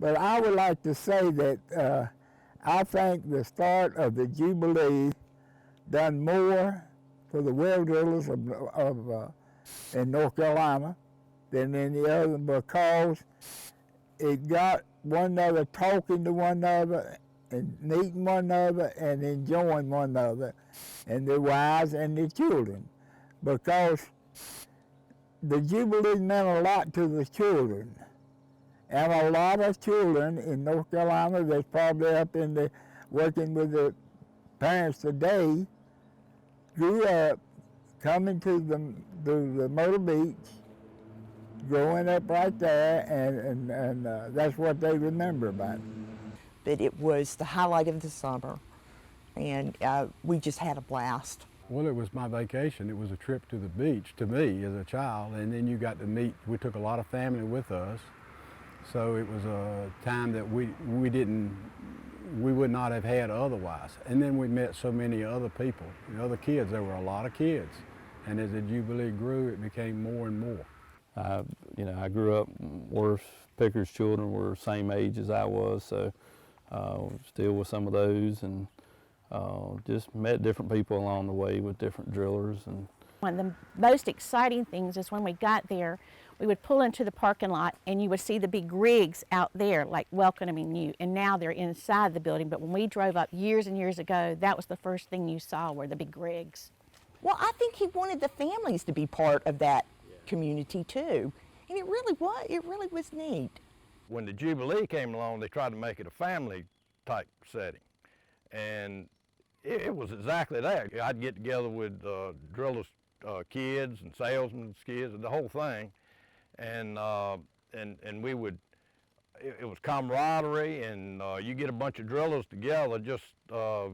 But I would like to say that I think the start of the Jubilee done more for the well drillers in North Carolina than any other, because it got one another talking to one another and meeting one another and enjoying one another, and their wives and their children, because the Jubilee meant a lot to the children. And a lot of children in North Carolina that's probably up in the working with the parents today grew up coming to the Myrtle Beach, growing up right there, and that's what they remember about it. But it was the highlight of the summer, and we just had a blast. Well, it was my vacation. It was a trip to the beach to me as a child, and then you got to meet, we took a lot of family with us, so it was a time that we would not have had otherwise. And then we met so many other people, the other kids. There were a lot of kids, and as the Jubilee grew, it became more and more. I grew up, Worth Picker's children were the same age as I was, so still with some of those, and just met different people along the way with different drillers. And one of the most exciting things is when we got there, we would pull into the parking lot and you would see the big rigs out there like welcoming you, and now they're inside the building. But when we drove up years and years ago, that was the first thing you saw were the big rigs. Well, I think he wanted the families to be part of that community too, and it really was neat. When the Jubilee came along, they tried to make it a family type setting, and it was exactly that. I'd get together with drillers' kids and salesmen's kids and the whole thing, and we would, it was camaraderie, and you get a bunch of drillers together, just the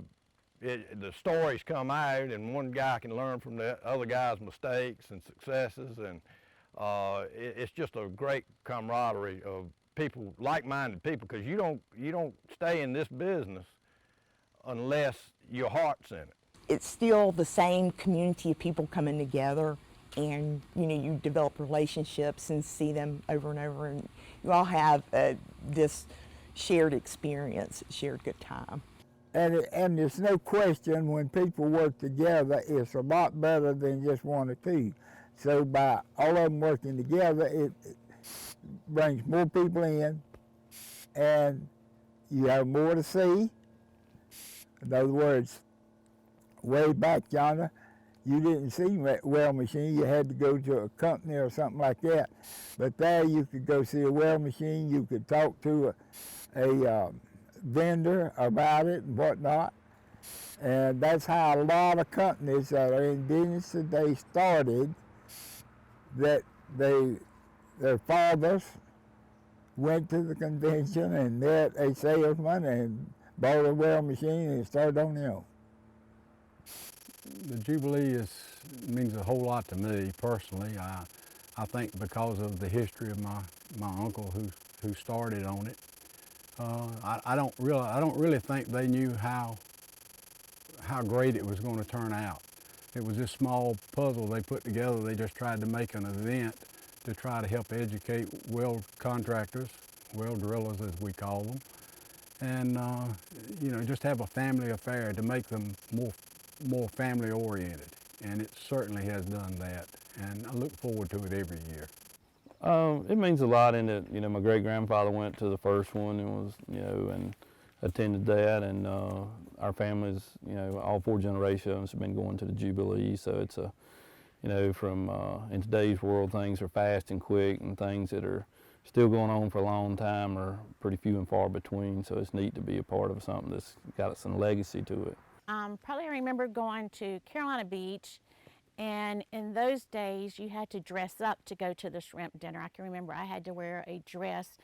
stories come out, and one guy can learn from the other guy's mistakes and successes, and it's just a great camaraderie of people, like-minded people, because you don't stay in this business unless your heart's in it. It's still the same community of people coming together, and you develop relationships and see them over and over, and you all have this shared experience, shared good time. And there's no question when people work together, it's a lot better than just one or two. So by all of them working together, it brings more people in, and you have more to see. In other words, way back yonder, you didn't see well machine. You had to go to a company or something like that. But there you could go see a well machine. You could talk to a vendor about it and whatnot. And that's how a lot of companies that are in business today started, that their fathers went to the convention and met a salesman and bought a well machine and started on their own. The Jubilee means a whole lot to me personally. I think because of the history of my uncle who started on it. I don't really think they knew how great it was going to turn out. It was this small puzzle they put together. They just tried to make an event to try to help educate well contractors, well drillers as we call them, and just have a family affair to make them more family oriented. And it certainly has done that, and I look forward to it every year. It means a lot in that, my great-grandfather went to the first one and was, and attended that, and our families, all 4 generations have been going to the Jubilee, so it's a, from, in today's world, things are fast and quick, and things that are still going on for a long time are pretty few and far between, so it's neat to be a part of something that's got some legacy to it. Probably I remember going to Carolina Beach, and in those days you had to dress up to go to the shrimp dinner. I can remember I had to wear a dress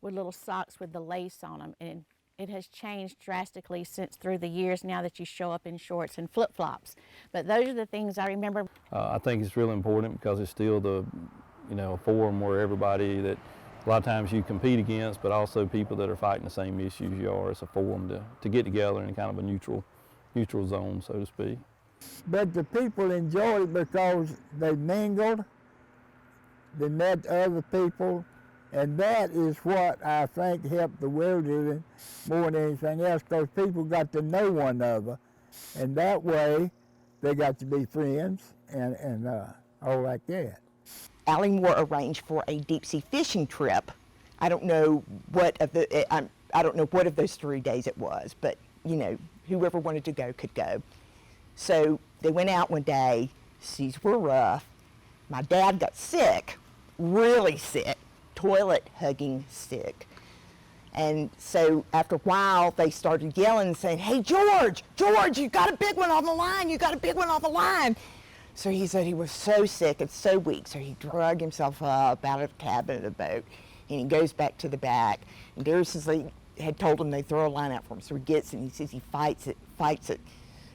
with little socks with the lace on them, and it has changed drastically since through the years now that you show up in shorts and flip-flops. But those are the things I remember. I think it's really important because it's still the, a forum where everybody that a lot of times you compete against, but also people that are fighting the same issues you are. It's a forum to get together in kind of a neutral zone, so to speak. But the people enjoyed it because they mingled, they met other people, And that is what I think helped the wilderness more than anything else, because people got to know one another, and that way they got to be friends and all like that. Allie Moore arranged for a deep sea fishing trip. I don't know what of the I don't know what of those 3 days it was, but you know, whoever wanted to go could go. So they went out one day. Seas were rough. My dad got sick, really sick, toilet hugging sick. And so after a while, they started yelling and saying, "Hey, George, George, you got a big one on the line. You got a big one on the line." So he said he was so sick and so weak, so he drug himself up out of the cabin of the boat, and he goes back to the back. And Garrison had told him they'd throw a line out for him, so he gets it, and he says he fights it,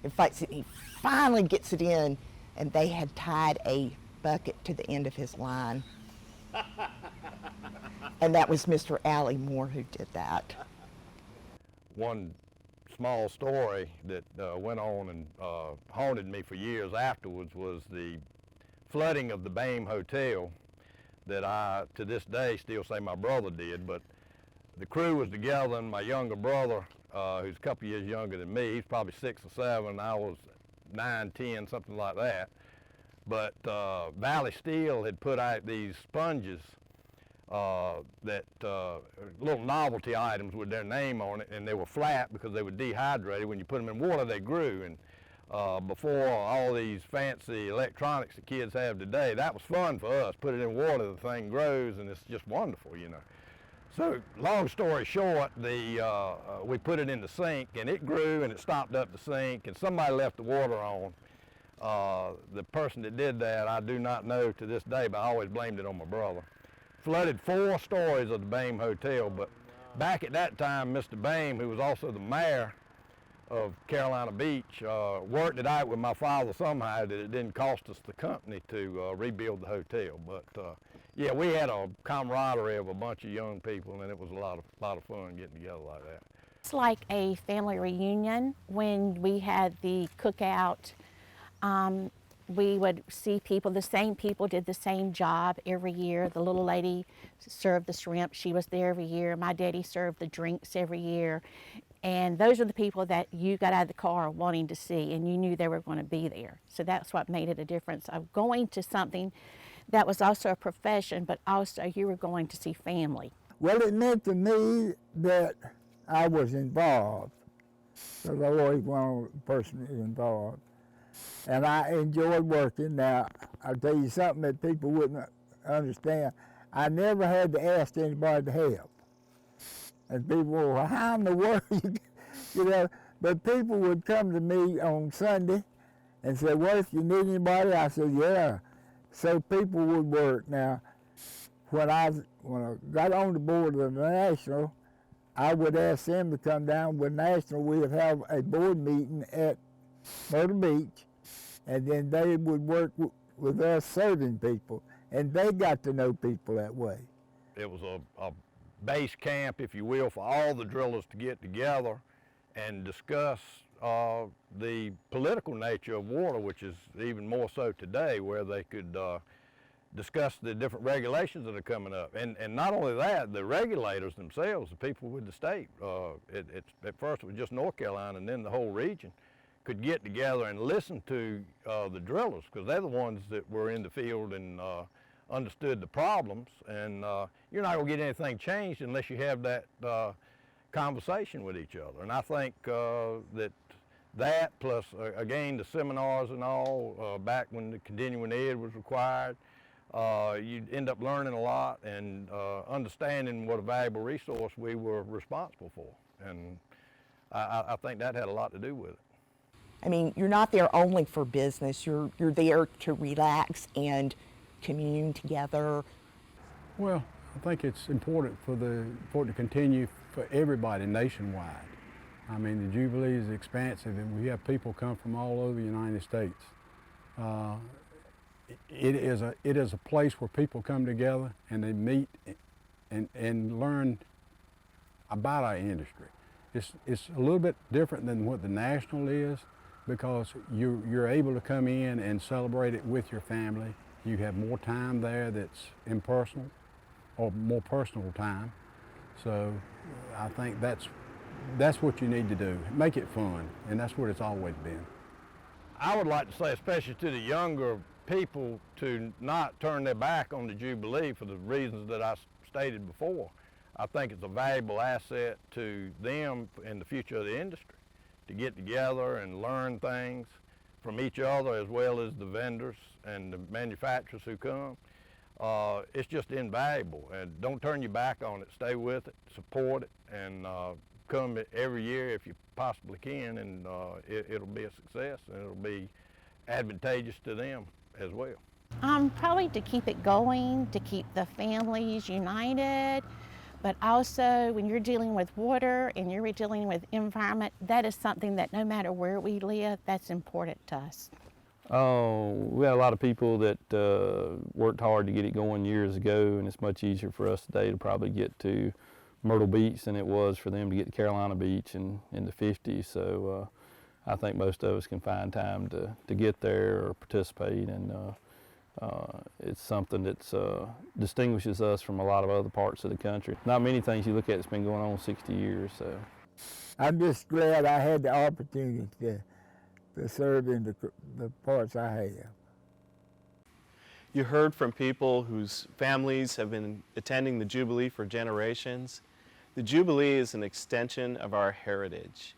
and he finally gets it in, and they had tied a bucket to the end of his line. And that was Mr. Allie Moore who did that. One small story that went on and haunted me for years afterwards was the flooding of the Bame Hotel that I, to this day, still say my brother did. But the crew was together, and my younger brother, who's a couple years younger than me, he's probably 6 or 7, I was 9, 10, something like that. But Valley Steel had put out these sponges that little novelty items with their name on it, and they were flat because they were dehydrated. When you put them in water, they grew. And before all these fancy electronics the kids have today, that was fun for us. Put it in water, the thing grows, and it's just wonderful, you know. So long story short, we put it in the sink, and it grew, and it stopped up the sink, and somebody left the water on. The person that did that, I do not know to this day, but I always blamed it on my brother. Flooded 4 stories of the Bame Hotel, but back at that time, Mr. Bame, who was also the mayor of Carolina Beach, worked it out with my father somehow that it didn't cost us the company to rebuild the hotel. But yeah, we had a camaraderie of a bunch of young people, and it was a lot of fun getting together like that. It's like a family reunion when we had the cookout. We would see people, the same people did the same job every year. The little lady served the shrimp, she was there every year. My daddy served the drinks every year. And those are the people that you got out of the car wanting to see, and you knew they were going to be there. So that's what made it a difference of going to something that was also a profession, but also you were going to see family. Well, it meant to me that I was involved, because I always wanted a person involved. And I enjoyed working. Now, I'll tell you something that people wouldn't understand. I never had to ask anybody to help. And people were, well, how in the world, you know, but people would come to me on Sunday and say, well, if you need anybody, I said, yeah. So people would work. Now, when I got on the board of the National, I would ask them to come down with National. We would have a board meeting at Myrtle Beach, and then they would work with us serving people, and they got to know people that way. It was a base camp, if you will, for all the drillers to get together and discuss the political nature of water, which is even more so today, where they could discuss the different regulations that are coming up. And not only that, the regulators themselves, the people with the state, at first it was just North Carolina and then the whole region, could get together and listen to the drillers, because they're the ones that were in the field and understood the problems. And you're not going to get anything changed unless you have that conversation with each other. And I think that plus, again, the seminars and all, back when the continuing ed was required, you'd end up learning a lot and understanding what a valuable resource we were responsible for. And I think that had a lot to do with it. I mean, you're not there only for business. You're there to relax and commune together. Well, I think it's important for it to continue for everybody nationwide. I mean, the Jubilee is expansive, and we have people come from all over the United States. It is a place where people come together and they meet and learn about our industry. It's a little bit different than what the National is, because you're able to come in and celebrate it with your family. You have more time there that's impersonal. or more personal time. So I think that's what you need to do. Make it fun, and that's what it's always been. I would like to say, especially to the younger people, to not turn their back on the Jubilee for the reasons that I stated before. I think it's a valuable asset to them in the future of the industry, to get together and learn things from each other as well as the vendors and the manufacturers who come. It's just invaluable, and don't turn your back on it. Stay with it, support it, and come every year if you possibly can, and it'll be a success, and it'll be advantageous to them as well. Probably to keep it going, to keep the families united, but also when you're dealing with water and you're dealing with environment, that is something that no matter where we live, that's important to us. Oh, we had a lot of people that worked hard to get it going years ago, and it's much easier for us today to probably get to Myrtle Beach than it was for them to get to Carolina Beach in the 50s. So I think most of us can find time to get there or participate, and it's something that distinguishes us from a lot of other parts of the country. Not many things you look at that's been going on 60 years. So I'm just glad I had the opportunity to serve in the parts I have. You heard from people whose families have been attending the Jubilee for generations. The Jubilee is an extension of our heritage.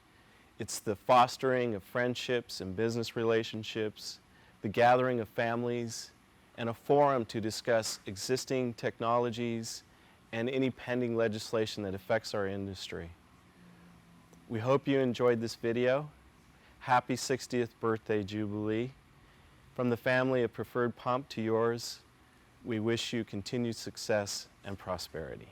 It's the fostering of friendships and business relationships, the gathering of families, and a forum to discuss existing technologies and any pending legislation that affects our industry. We hope you enjoyed this video. Happy 60th birthday, Jubilee. From the family of Preferred Pump to yours, we wish you continued success and prosperity.